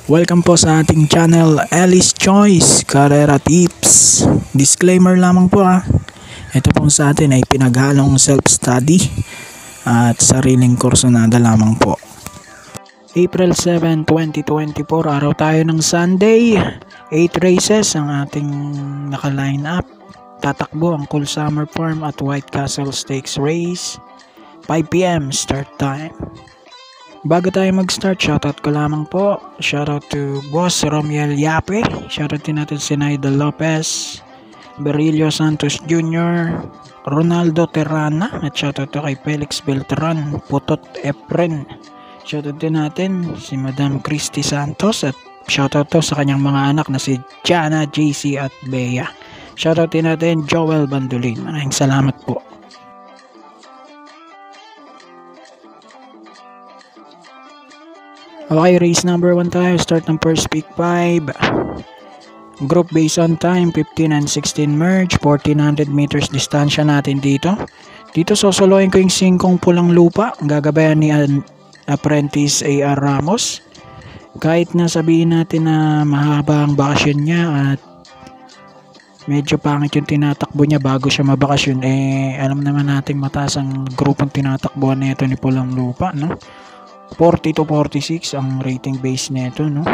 Welcome po sa ating channel, Alice Choice Carrera Tips. Disclaimer lamang po Ito po sa atin ay pinaghalong self-study at sariling kursunada lamang po. April 7, 2024, araw tayo ng Sunday. 8 races ang ating naka-line up. Tatakbo ang Cool Summer Farm at White Castle Stakes Race. 5 PM start time. Bago tayo mag-start, shoutout ko lamang po. Shoutout to Boss Romiel Yape. Shoutout din natin si Naida Lopez, Berilio Santos Jr., Ronaldo Terrana, at shoutout to kay Felix Beltran, Putot Efren. Shoutout din natin si Madam Christy Santos at shoutout to sa kanyang mga anak na si Jana, JC at Bea. Shoutout din natin Joel Bandolin. Maraming salamat po. Okay, race number 1 tayo. Start ng first pick 5. Group based on time, 15 and 16 merge. 1400 meters distansya natin dito. Dito sosolohin ko yung 5 pulang lupa. Gagabayan ni Apprentice A.R. Ramos. Kahit na sabihin natin na mahaba ang bakasyon niya at medyo pangit yung tinatakbo niya bago siya mabakasyon, alam naman natin mataas ang grupong tinatakbuhan nito ni pulang lupa, no? 40 to 46 ang rating base nito, no?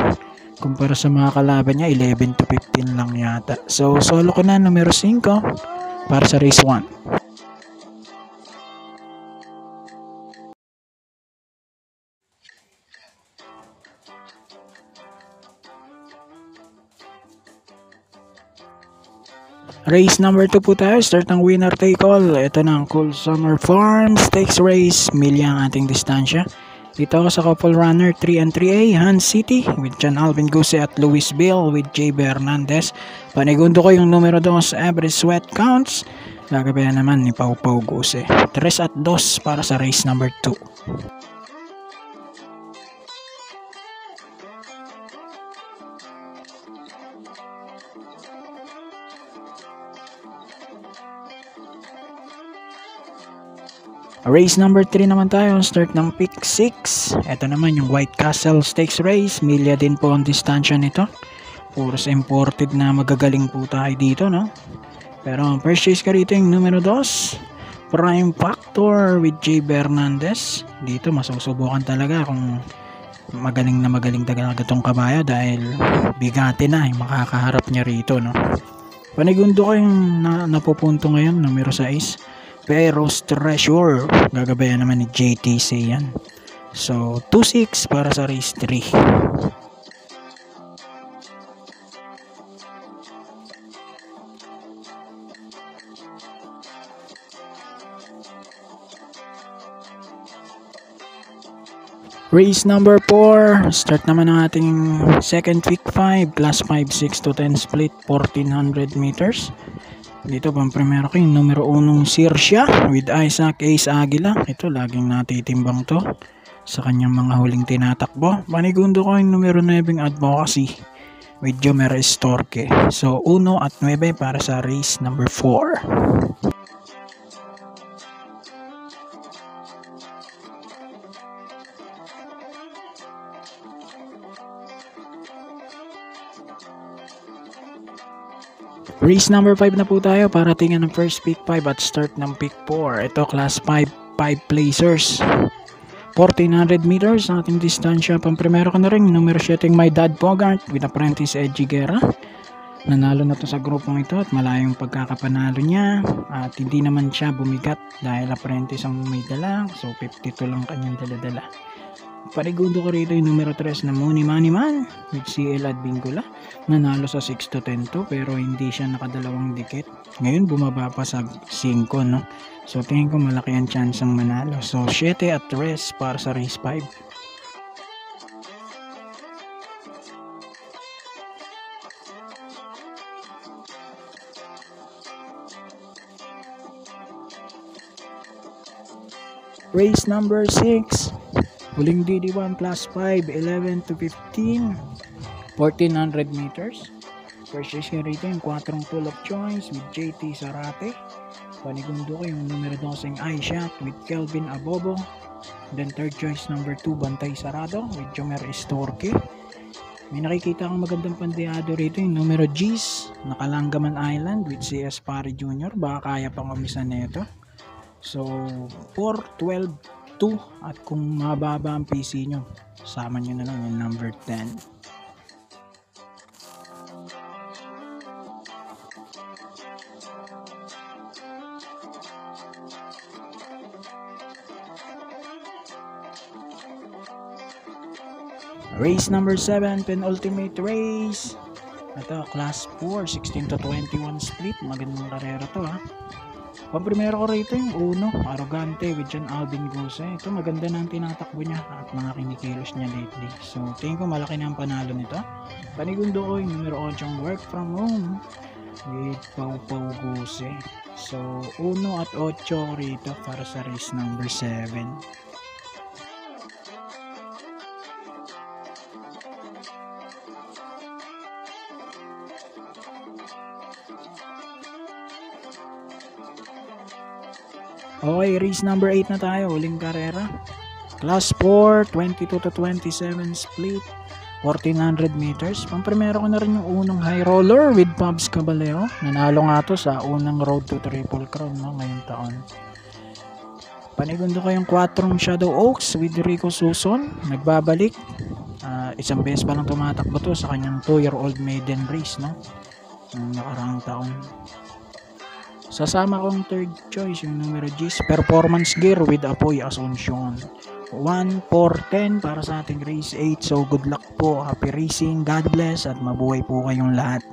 Kumpara sa mga kalaban niya, 11 to 15 lang yata. So, solo ko na numero 5 para sa race 1. Race number 2 po tayo. Start ng winner take all. Ito na ang Cool Summer Farm Stakes Race. Milya ang ating distansya. Dito ako sa couple runner 3 and 3A, Hans City with John Alvin Guse at Luis Bill with JB Hernandez. Panigundo ko yung numero 2, average sweat counts. Gagabayan naman ni Pau Pau Guse. 3 at 2 para sa race number 2. Race number 3 naman tayo. Start ng pick 6. Ito naman yung White Castle Stakes Race. Milya din po ang distansya nito. Puros imported na magagaling po tayo dito, no? Pero ang first chase ka rito yung numero 2, Prime Factor with J. Hernandez. Dito masusubukan talaga kung magaling talaga itong kabayo dahil bigati na yung makakaharap niya rito, no? Panigundo ko yung napupunto ngayon, numero 6. Peros Treasure. Gagabayan naman ni JTC yan. So, 2-6 para sa race 3. Race number 4. Start naman ang ating second pick 5. Class 5, 6 to 10 split. 1400 meters. Dito pang primero ko yung numero 1 Sirsia with Isaac Ace Aguila. Ito laging natitimbang to sa kanyang mga huling tinatakbo. Panigundo ko yung numero 9 Advocacy with Jomer Estorque. So 1 at 9 para sa race number 4. Race number 5 na po tayo para tingnan ng first pick 5 at start ng pick 4. Ito class 5 placers. 1400 meters ang ating distansya. Pamprimero ko na rin numero 7 My Dad Bogart with Apprentice Edgy Guerra. Nanalo na to sa grupong ito at malayong pagkakapanalo niya at hindi naman siya bumigat dahil Apprentice ang may dala. So 52 lang kanyang dala-dala. Panigundo ko rito yung numero 3 na Money Money Man with CL Adbingula. Nanalo sa 6 to 10 to pero hindi siya nakadalawang dikit. Ngayon bumaba pa sa 5, no? So tingin ko malaki ang chance ang manalo. So 7 at 3 para sa race 5. Race number 6. Huling DD1 class 5, 11 to 15, 1400 meters. First race ka rito yung 4 full of choice with JT Sarate. Panigundo ko yung numero 12 iShot with Kelvin Abobo. Then third choice number 2 Bantay Sarado with Jomer Estorque. May nakikita akong magandang pandeado rito, yung numero G's, Nakalanggaman Island with CS Pari Jr. Baka kaya pang umisan nito. So, 4, 12, 2 at kung mababa ang PC nyo, sama nyo na lang yung number 10. Race number 7, penultimate race. Ito, class 4, 16 to 21 split. Magandang karera to ha. Pamprimero ko rito yung uno, Arrogante with John Alvin Guse. Ito maganda na ang tinatakbo niya at mga kinikilos niya lately. So tingin ko malaki na ang panalo nito. Panigundo ko yung numero 8 Work From Home with Pau Pau Guse. So 1 at 8 rito para sa race number 7. Okay, race number 8 na tayo, huling karera. Class 4, 22 to 27 split, 1400 meters. Pamprimero ko na rin yung unang high roller with Pabs Caballero. Nanalo nga to sa unang road to Triple Crown no, ngayong taon. Panigundo ko yung 4 Shadow Oaks with Rico Suson. Nagbabalik. Isang beses pa lang tumatakbo to sa kanyang 2-year-old maiden race no, ng nakaraang taon. Sasama kong third choice yung numero G's, Performance Gear with Apoy Asuncion. 1, 4, 10 para sa ating race 8. So good luck po, happy racing, God bless at mabuhay po kayong lahat.